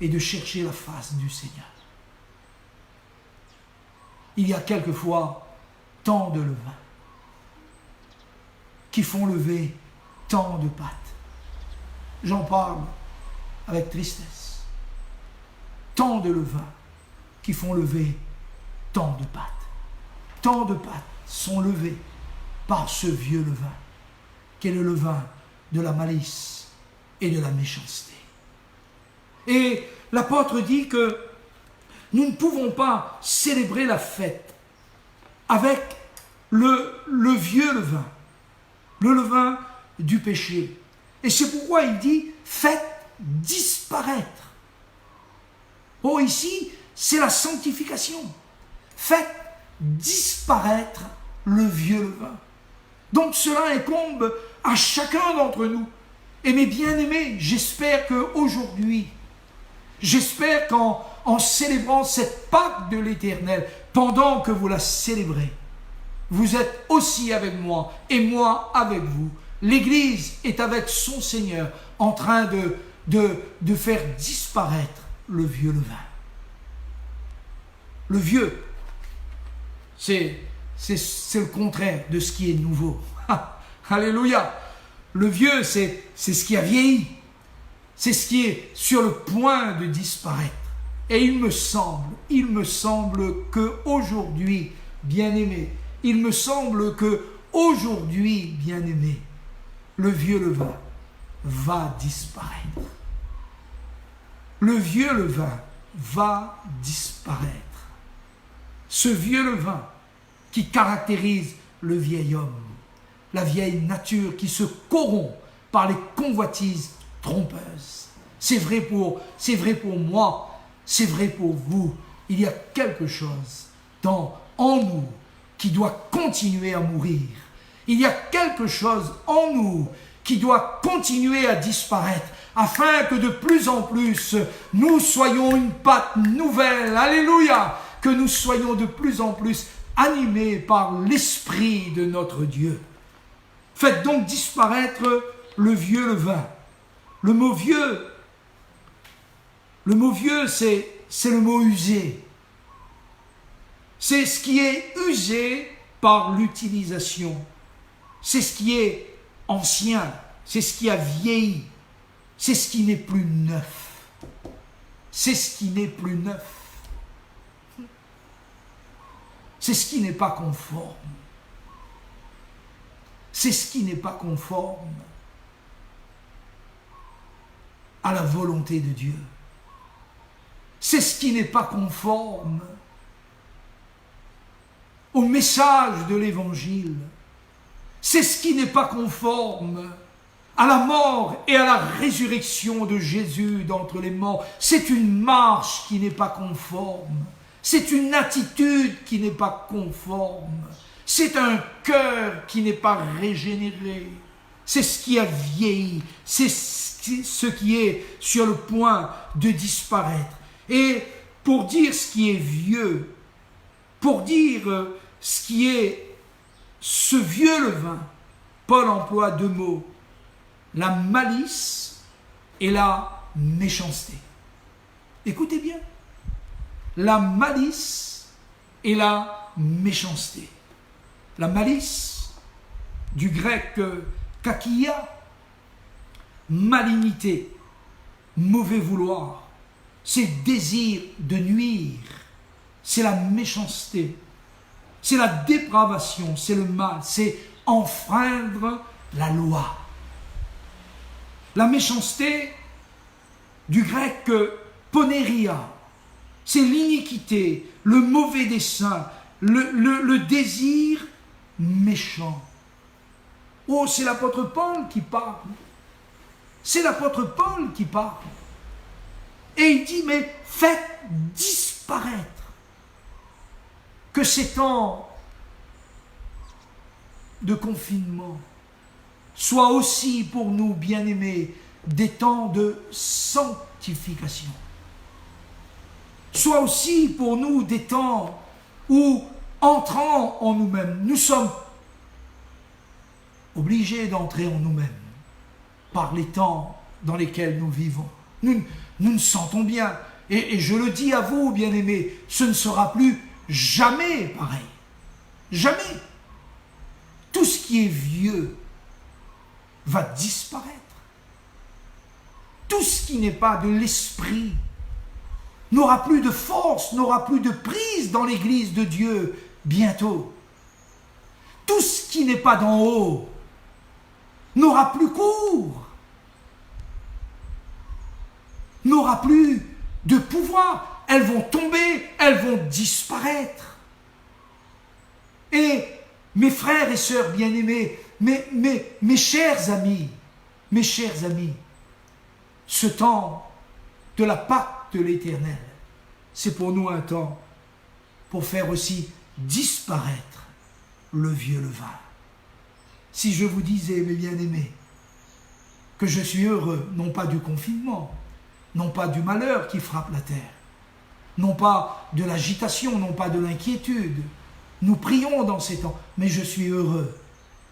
et de chercher la face du Seigneur. Il y a quelquefois tant de levain qui font lever tant de pâtes. J'en parle avec tristesse. Tant de levain qui font lever tant de pâtes. Tant de pâtes sont levées par ce vieux levain, qui est le levain de la malice et de la méchanceté. Et l'apôtre dit que nous ne pouvons pas célébrer la fête avec le vieux levain, le levain du péché. Et c'est pourquoi il dit « faites disparaître ». Oh, ici, c'est la sanctification. Faites disparaître le vieux levain. Donc cela incombe à chacun d'entre nous. Et mes bien-aimés, j'espère qu'aujourd'hui, j'espère qu'en célébrant cette Pâque de l'Éternel, pendant que vous la célébrez, vous êtes aussi avec moi et moi avec vous. L'Église est avec son Seigneur en train de faire disparaître le vieux levain. Le vieux, c'est le contraire de ce qui est nouveau. Alléluia. Le vieux, c'est ce qui a vieilli. C'est ce qui est sur le point de disparaître. Et il me semble qu'aujourd'hui, bien-aimé, le vieux levain va disparaître. Le vieux levain va disparaître. Ce vieux levain qui caractérise le vieil homme, la vieille nature qui se corrompt par les convoitises trompeuses. C'est vrai pour moi, c'est vrai pour vous. Il y a quelque chose en nous qui doit continuer à mourir. Il y a quelque chose en nous qui doit continuer à disparaître afin que de plus en plus nous soyons une pâte nouvelle. Alléluia! Que nous soyons de plus en plus animés par l'Esprit de notre Dieu. Faites donc disparaître le vieux levain. Le mot vieux, c'est le mot usé. C'est ce qui est usé par l'utilisation. C'est ce qui est ancien. C'est ce qui a vieilli. C'est ce qui n'est plus neuf. C'est ce qui n'est plus neuf. C'est ce qui n'est pas conforme. C'est ce qui n'est pas conforme à la volonté de Dieu. C'est ce qui n'est pas conforme au message de l'Évangile. C'est ce qui n'est pas conforme à la mort et à la résurrection de Jésus d'entre les morts. C'est une marche qui n'est pas conforme. C'est une attitude qui n'est pas conforme. C'est un cœur qui n'est pas régénéré. C'est ce qui a vieilli. C'est ce qui est sur le point de disparaître. Et pour dire ce qui est vieux, pour dire ce qui est ce vieux levain, Paul emploie deux mots, la malice et la méchanceté. Écoutez bien, la malice et la méchanceté. La malice, du grec kakia, malignité, mauvais vouloir, c'est désir de nuire, c'est la méchanceté, c'est la dépravation, c'est le mal, c'est enfreindre la loi. La méchanceté, du grec poneria, c'est l'iniquité, le mauvais dessein, le désir méchant. Oh, c'est l'apôtre Paul qui parle. C'est l'apôtre Paul qui parle. Et il dit, mais faites disparaître que ces temps de confinement soient aussi pour nous, bien-aimés, des temps de sanctification. Soit aussi pour nous des temps où, entrant en nous-mêmes, nous sommes obligés d'entrer en nous-mêmes par les temps dans lesquels nous vivons. Nous nous sentons bien. Et je le dis à vous, bien-aimés, ce ne sera plus jamais pareil. Jamais. Tout ce qui est vieux va disparaître. Tout ce qui n'est pas de l'esprit n'aura plus de force, n'aura plus de prise dans l'Église de Dieu bientôt. Tout ce qui n'est pas d'en haut n'aura plus cours, n'aura plus de pouvoir. Elles vont tomber, elles vont disparaître. Et mes frères et sœurs bien-aimés, mes chers amis, ce temps de la Pâque de l'Éternel, c'est pour nous un temps pour faire aussi disparaître le vieux levain. Si je vous disais, mes bien-aimés, que je suis heureux, non pas du confinement, non pas du malheur qui frappe la terre, non pas de l'agitation, non pas de l'inquiétude, nous prions dans ces temps, mais je suis heureux,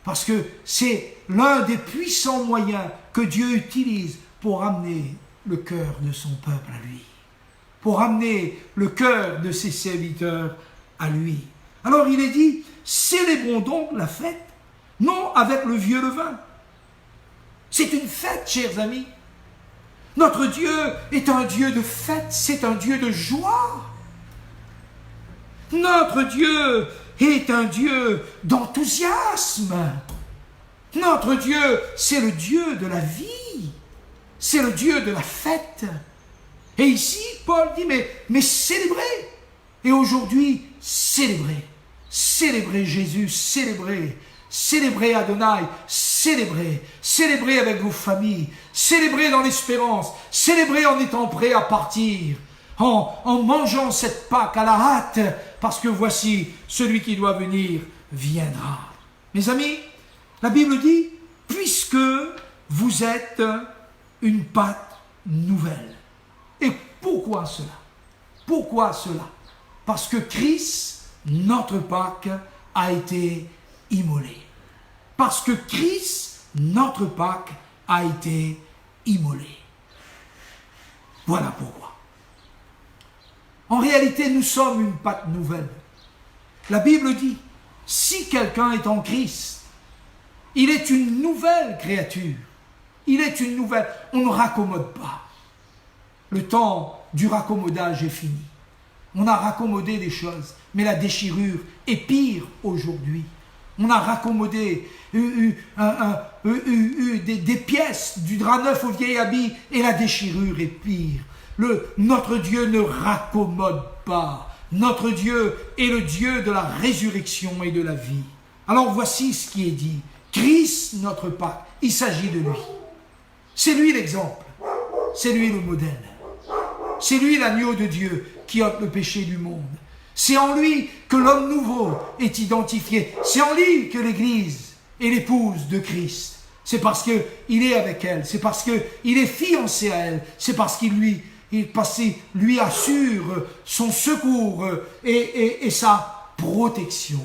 parce que c'est l'un des puissants moyens que Dieu utilise pour amener le cœur de son peuple à lui, pour amener le cœur de ses serviteurs à lui. Alors il est dit, célébrons donc la fête, non avec le vieux levain. C'est une fête, chers amis. Notre Dieu est un Dieu de fête, c'est un Dieu de joie. Notre Dieu est un Dieu d'enthousiasme. Notre Dieu, c'est le Dieu de la vie. C'est le Dieu de la fête. Et ici, Paul dit, mais célébrez. Et aujourd'hui, célébrez. Célébrez Jésus, célébrez. Célébrez Adonai, célébrez. Célébrez avec vos familles. Célébrez dans l'espérance. Célébrez en étant prêt à partir. En mangeant cette Pâque à la hâte. Parce que voici, celui qui doit venir viendra. Mes amis, la Bible dit, puisque vous êtes une Pâque nouvelle. Et pourquoi cela? Pourquoi cela? Parce que Christ, notre Pâque, a été immolé. Parce que Christ, notre Pâque, a été immolé. Voilà pourquoi. En réalité, nous sommes une Pâque nouvelle. La Bible dit, si quelqu'un est en Christ, il est une nouvelle créature. Il est une nouvelle. On ne raccommode pas. Le temps du raccommodage est fini. On a raccommodé des choses, mais la déchirure est pire aujourd'hui. On a raccommodé des pièces du drap neuf au vieil habit et la déchirure est pire. Notre Dieu ne raccommode pas. Notre Dieu est le Dieu de la résurrection et de la vie. Alors voici ce qui est dit. Christ, notre Pâque, il s'agit de lui. C'est lui l'exemple. C'est lui le modèle. C'est lui l'agneau de Dieu qui ôte le péché du monde. C'est en lui que l'homme nouveau est identifié. C'est en lui que l'Église est l'épouse de Christ. C'est parce qu'il est avec elle. C'est parce qu'il est fiancé à elle. C'est parce qu'il lui assure son secours et sa protection.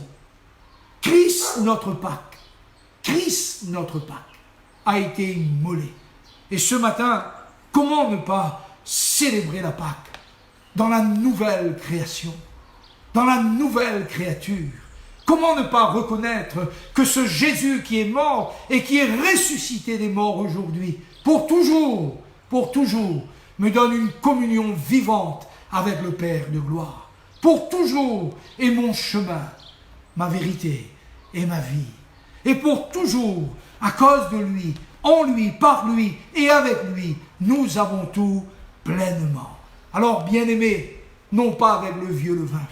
Christ, notre Pâque, a été immolé. Et ce matin, comment ne pas célébrer la Pâque dans la nouvelle création? dans la nouvelle créature. Comment ne pas reconnaître que ce Jésus qui est mort et qui est ressuscité des morts aujourd'hui, pour toujours, me donne une communion vivante avec le Père de gloire. Pour toujours est mon chemin, ma vérité et ma vie. Et pour toujours, à cause de lui, en lui, par lui et avec lui, nous avons tout pleinement. Alors, bien-aimés, non pas avec le vieux levain,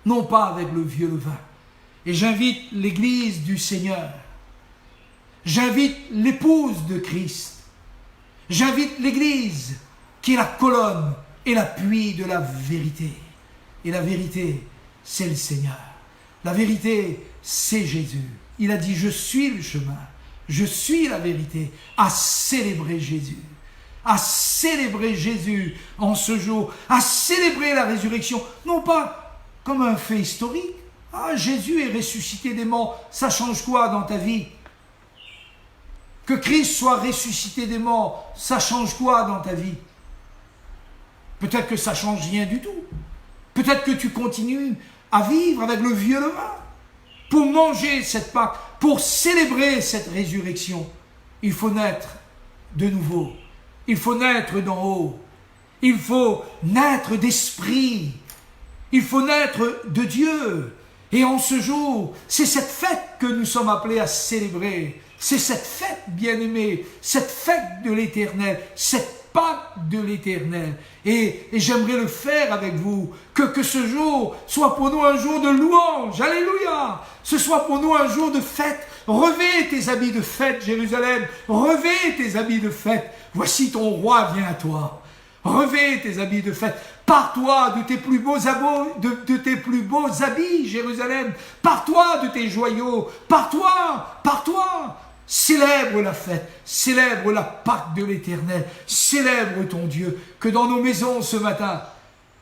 non pas avec le vieux levain. Et j'invite l'Église du Seigneur, j'invite l'épouse de Christ, j'invite l'Église qui est la colonne et l'appui de la vérité. Et la vérité, c'est le Seigneur. La vérité, c'est Jésus. Il a dit, je suis le chemin, je suis la vérité, à célébrer Jésus. À célébrer Jésus en ce jour, à célébrer la résurrection, non pas comme un fait historique. Ah, Jésus est ressuscité des morts, ça change quoi dans ta vie? Que Christ soit ressuscité des morts, ça change quoi dans ta vie? Peut-être que ça change rien du tout. Peut-être que tu continues à vivre avec le vieux levain. Pour manger cette Pâque, pour célébrer cette résurrection, il faut naître de nouveau. Il faut naître d'en haut. Il faut naître d'esprit. Il faut naître de Dieu. Et en ce jour, c'est cette fête que nous sommes appelés à célébrer. C'est cette fête, bien-aimée, cette fête de l'Éternel, cette Pâque de l'Éternel. Et j'aimerais le faire avec vous, que ce jour soit pour nous un jour de louange, alléluia, ce soit pour nous un jour de fête. Revêt tes habits de fête, Jérusalem, revêt tes habits de fête, voici ton roi vient à toi. Revêt tes habits de fête, pars-toi de tes plus beaux habits, Jérusalem, pars-toi de tes joyaux, pars-toi, célèbre la fête, célèbre la Pâque de l'Éternel, célèbre ton Dieu, que dans nos maisons ce matin,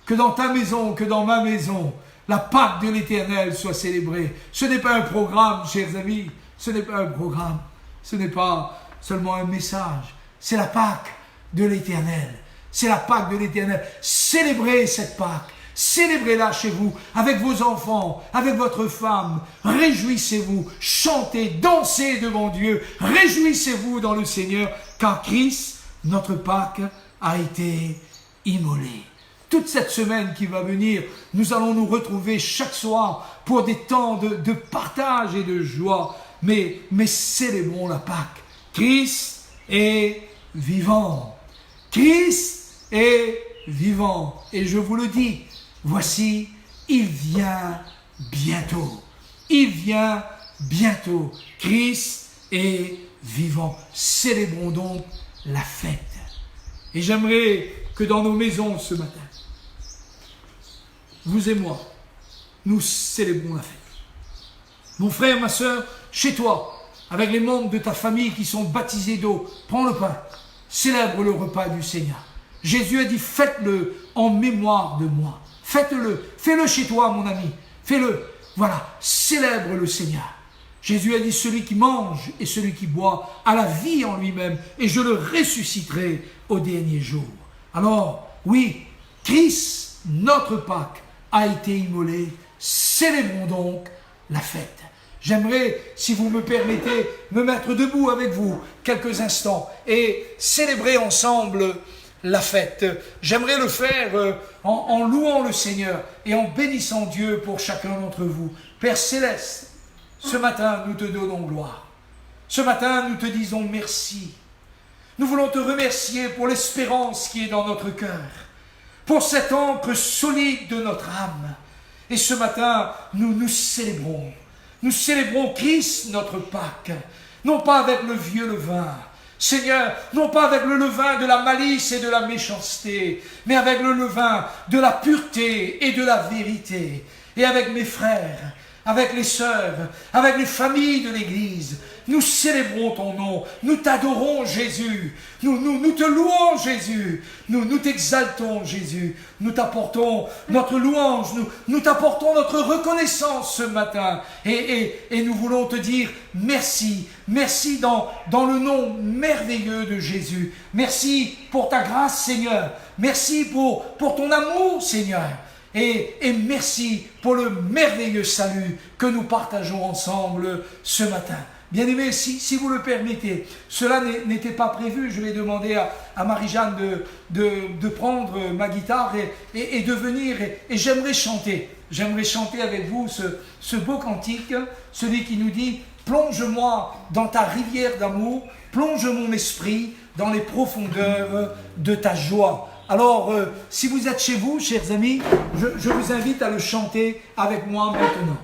que dans ta maison, que dans ma maison, la Pâque de l'Éternel soit célébrée. Ce n'est pas un programme, chers amis, ce n'est pas un programme, ce n'est pas seulement un message, c'est la Pâque de l'Éternel, c'est la Pâque de l'Éternel. Célébrez cette Pâque, célébrez-la chez vous, avec vos enfants, avec votre femme. Réjouissez-vous, chantez, dansez devant Dieu. Réjouissez-vous dans le Seigneur, car Christ, notre Pâque, a été immolé. Toute cette semaine qui va venir, nous allons nous retrouver chaque soir pour des temps de partage et de joie. Mais célébrons la Pâque. Christ est vivant. Christ est vivant. Et je vous le dis, voici, il vient bientôt. Il vient bientôt. Christ est vivant. Célébrons donc la fête. Et j'aimerais que dans nos maisons ce matin, vous et moi, nous célébrons la fête. Mon frère, ma soeur, chez toi, avec les membres de ta famille qui sont baptisés d'eau, prends le pain, célèbre le repas du Seigneur. Jésus a dit, faites-le en mémoire de moi. Faites-le, fais-le chez toi, mon ami, fais-le. Voilà, célèbre le Seigneur. Jésus a dit, celui qui mange et celui qui boit a la vie en lui-même, et je le ressusciterai au dernier jour. Alors, oui, Christ, notre Pâque, a été immolé. Célébrons donc la fête. J'aimerais, si vous me permettez, me mettre debout avec vous quelques instants et célébrer ensemble la fête. J'aimerais le faire en louant le Seigneur et en bénissant Dieu pour chacun d'entre vous. Père Céleste, ce matin, nous te donnons gloire. Ce matin, nous te disons merci. Nous voulons te remercier pour l'espérance qui est dans notre cœur, pour cet ancre solide de notre âme. Et ce matin, nous célébrons. Nous célébrons Christ, notre Pâque, non pas avec le vieux levain, Seigneur, non pas avec le levain de la malice et de la méchanceté, mais avec le levain de la pureté et de la vérité. Et avec mes frères, avec les sœurs, avec les familles de l'Église, nous célébrons ton nom, nous t'adorons Jésus, nous te louons Jésus, nous t'exaltons Jésus, nous t'apportons notre louange, nous t'apportons notre reconnaissance ce matin et nous voulons te dire merci, merci dans le nom merveilleux de Jésus, merci pour ta grâce Seigneur, merci pour ton amour Seigneur. Et merci pour le merveilleux salut que nous partageons ensemble ce matin. Bien-aimés, si vous le permettez, cela n'était pas prévu. Je vais demander à Marie-Jeanne de prendre ma guitare et de venir. Et j'aimerais chanter. J'aimerais chanter avec vous ce beau cantique, celui qui nous dit « Plonge-moi dans ta rivière d'amour, plonge mon esprit dans les profondeurs de ta joie. » Alors, si vous êtes chez vous, chers amis, je vous invite à le chanter avec moi maintenant.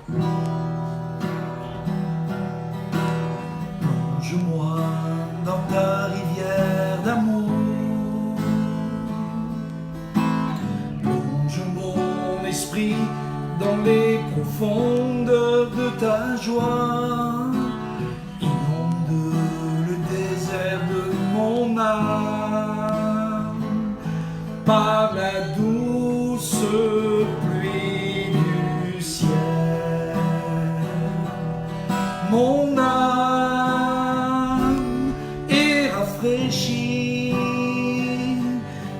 Plonge-moi dans ta rivière d'amour, plonge mon esprit dans les profondeurs de ta joie, inonde le désert de mon âme par la douce pluie du ciel. Mon âme est rafraîchie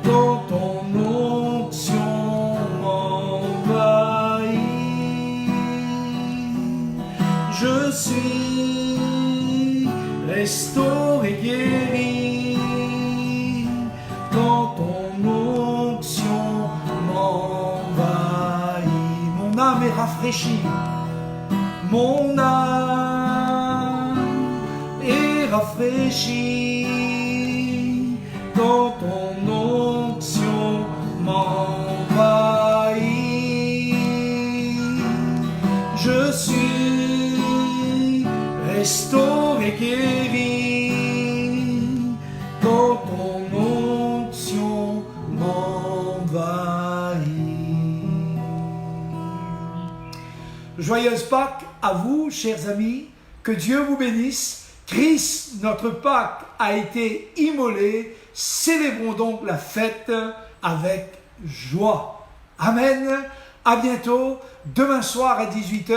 quand ton onction m'envahit. Je suis restauré, guéri quand ton onction m'envahit. Mon âme est rafraîchie, mon âme est rafraîchie quand ton onction m'envahit. Je suis restauré, guéri quand ton onction m'envahit. Joyeuse Pâques à vous, chers amis, que Dieu vous bénisse. Christ, notre Pâques, a été immolé. Célébrons donc la fête avec joie. Amen. À bientôt. Demain soir à 18h,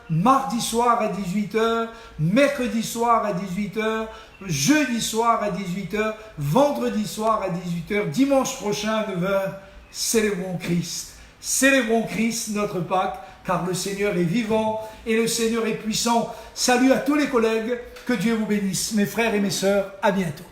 mardi soir à 18h, mercredi soir à 18h, jeudi soir à 18h, vendredi soir à 18h, dimanche prochain à 9h. Célébrons Christ. Célébrons Christ, notre Pâques, car le Seigneur est vivant et le Seigneur est puissant. Salut à tous les collègues, que Dieu vous bénisse. Mes frères et mes sœurs, à bientôt.